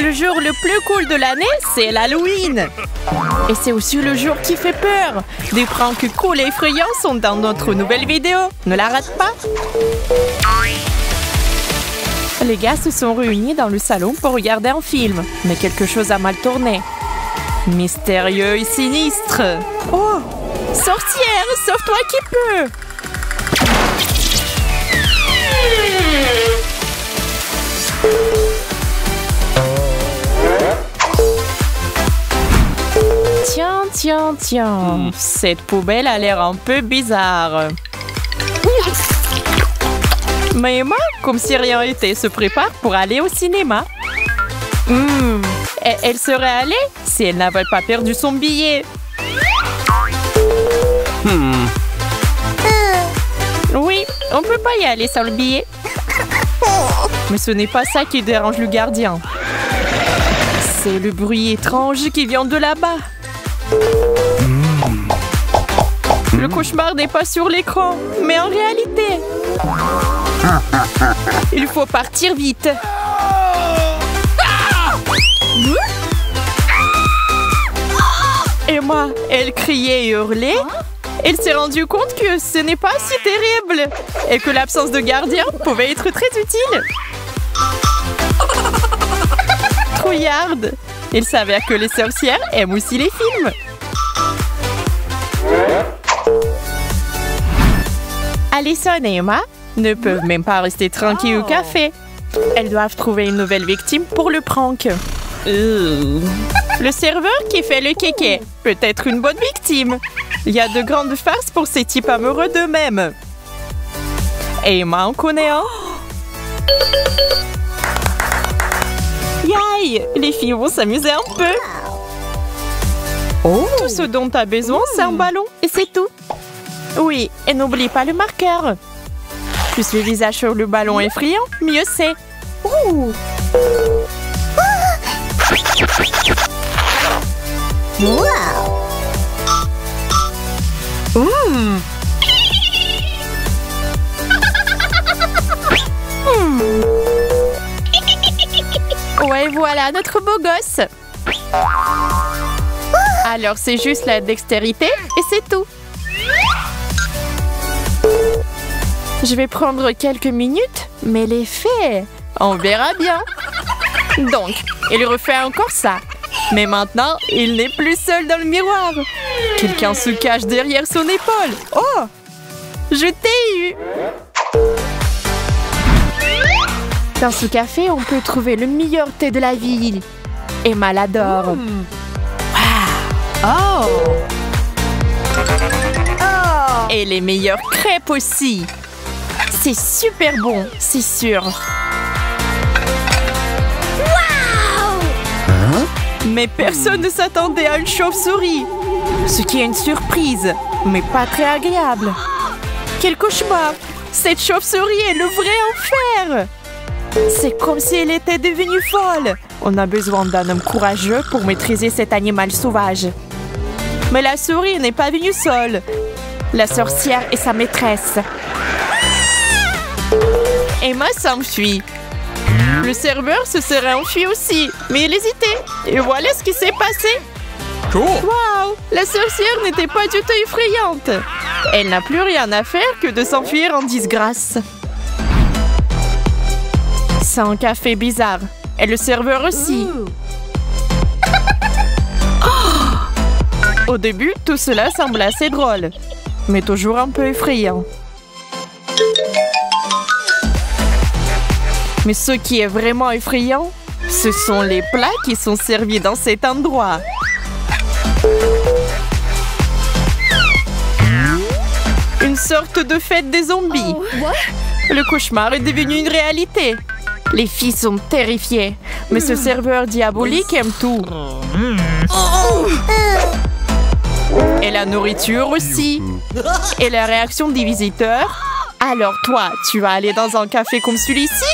Le jour le plus cool de l'année, c'est l'Halloween. Et c'est aussi le jour qui fait peur. Des pranks cool et effrayants sont dans notre nouvelle vidéo. Ne la rate pas. Les gars se sont réunis dans le salon pour regarder un film. Mais quelque chose a mal tourné. Mystérieux et sinistre. Oh! Sorcière, sauve-toi qui peut! Tiens. Cette poubelle a l'air un peu bizarre. Mais Emma, comme si rien n'était, se prépare pour aller au cinéma. Elle serait allée si elle n'avait pas perdu son billet. Oui, on peut pas y aller sans le billet. Mais ce n'est pas ça qui dérange le gardien. C'est le bruit étrange qui vient de là-bas. Le cauchemar n'est pas sur l'écran, mais en réalité. Il faut partir vite. Emma, elle criait et hurlait. Elle s'est rendue compte que ce n'est pas si terrible et que l'absence de gardien pouvait être très utile. Trouillarde. Il s'avère que les sorcières aiment aussi les films. Alison et Emma ne peuvent même pas rester tranquilles au café. Elles doivent trouver une nouvelle victime pour le prank. Le serveur qui fait le kéké peut être une bonne victime. Il y a de grandes farces pour ces types amoureux d'eux-mêmes. Et Emma en connaît un. Yay! Les filles vont s'amuser un peu. Tout ce dont tu as besoin, c'est un ballon et c'est tout. Oui, et n'oublie pas le marqueur. Plus le visage sur le ballon effrayant, mieux c'est. Ouais, voilà notre beau gosse. Alors c'est juste la dextérité et c'est tout. Je vais prendre quelques minutes, mais l'effet, on verra bien. Donc, il refait encore ça. Mais maintenant, il n'est plus seul dans le miroir. Quelqu'un se cache derrière son épaule. Oh! Je t'ai eu! Dans ce café, on peut trouver le meilleur thé de la ville. Emma l'adore. Et les meilleures crêpes aussi. C'est super bon, c'est sûr. Mais personne ne s'attendait à une chauve-souris. Ce qui est une surprise, mais pas très agréable. Quel cauchemar! Cette chauve-souris est le vrai enfer! C'est comme si elle était devenue folle. On a besoin d'un homme courageux pour maîtriser cet animal sauvage. Mais la souris n'est pas venue seule. La sorcière est sa maîtresse. Emma s'enfuit. Le serveur se serait enfui aussi, mais il hésitait. Et voilà ce qui s'est passé. Waouh! La sorcière n'était pas du tout effrayante. Elle n'a plus rien à faire que de s'enfuir en disgrâce. C'est un café bizarre. Et le serveur aussi. Au début, tout cela semble assez drôle, mais toujours un peu effrayant. Mais ce qui est vraiment effrayant, ce sont les plats qui sont servis dans cet endroit. Une sorte de fête des zombies. Le cauchemar est devenu une réalité. Les filles sont terrifiées, mais ce serveur diabolique aime tout. Et la nourriture aussi. Et la réaction des visiteurs. Alors toi, tu vas aller dans un café comme celui-ci?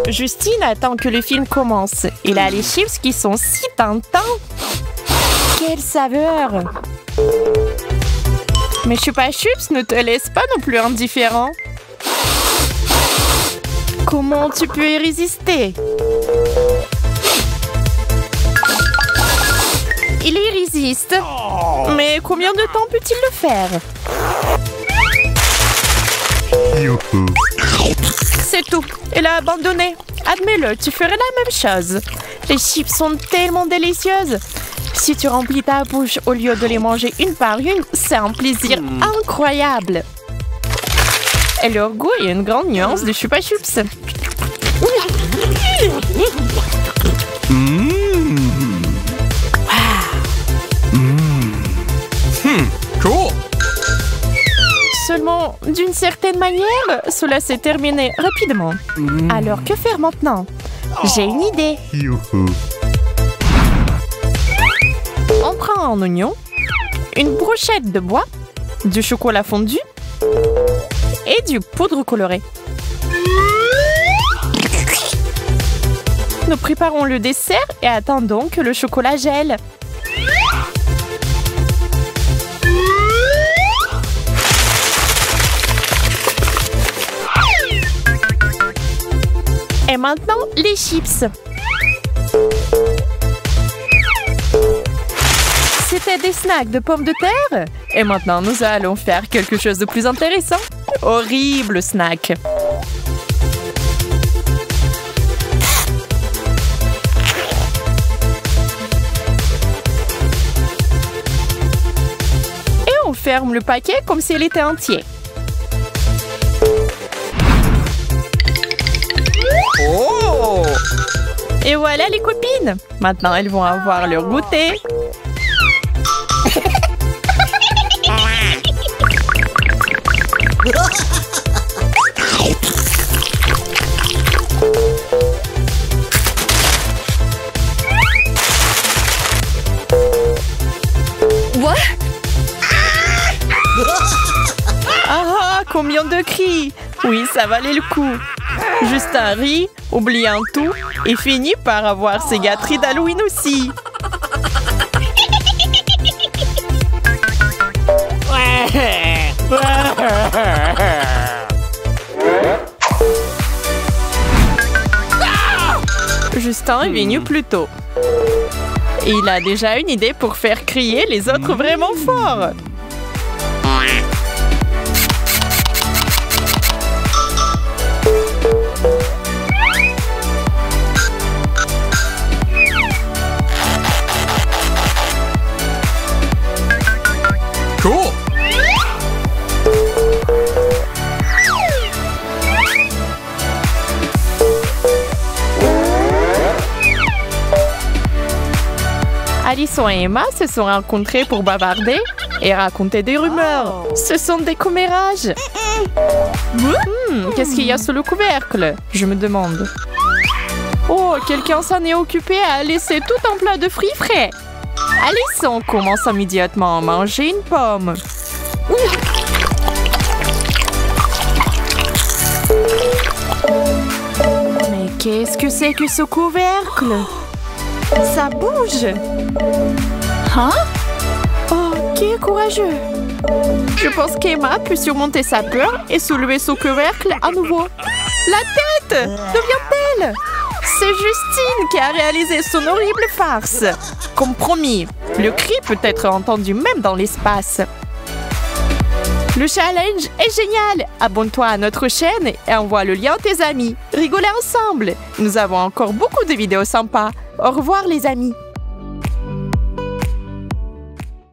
Justine attend que le film commence. Il a les chips qui sont si tentants. Quelle saveur! Mais Chupa Chups ne te laisse pas non plus indifférent. Comment tu peux y résister? Il y résiste. Mais combien de temps peut-il le faire? C'est tout. Il a abandonné. Admets-le, tu ferais la même chose. Les chips sont tellement délicieuses. Si tu remplis ta bouche au lieu de les manger une par une, c'est un plaisir incroyable. Et leur goût est une grande nuance de Chupa Chups. Cool. Seulement, d'une certaine manière, cela s'est terminé rapidement. Alors, que faire maintenant? J'ai une idée. On prend un oignon, une brochette de bois, du chocolat fondu et du poudre colorée. Nous préparons le dessert et attendons que le chocolat gèle. Et maintenant, les chips. C'était des snacks de pommes de terre. Et maintenant, nous allons faire quelque chose de plus intéressant. Horrible snack. Et on ferme le paquet comme s'il était entier. Oh! Et voilà les copines. Maintenant, elles vont avoir leur goûter. What? Ah, combien de cris! Oui, ça valait le coup. Juste un riz, oublie un tout et finit par avoir ses gâteries d'Halloween aussi. Justin est venu plus tôt. Et il a déjà une idée pour faire crier les autres vraiment fort. Cool. Alison et Emma se sont rencontrées pour bavarder et raconter des rumeurs. Ce sont des commérages. Qu'est-ce qu'il y a sous le couvercle? Je me demande. Oh, quelqu'un s'en est occupé à laisser tout un plat de fruits frais. Alison commence immédiatement à manger une pomme. Mais qu'est-ce que c'est que ce couvercle? Ça bouge. Hein? Oh, qui est courageux. Je pense qu'Emma peut surmonter sa peur et soulever son couvercle à nouveau. La tête! D'où vient-elle? C'est Justine qui a réalisé son horrible farce. Comme promis, le cri peut être entendu même dans l'espace. Le challenge est génial! Abonne-toi à notre chaîne et envoie le lien à tes amis. Rigolez ensemble! Nous avons encore beaucoup de vidéos sympas. Au revoir les amis!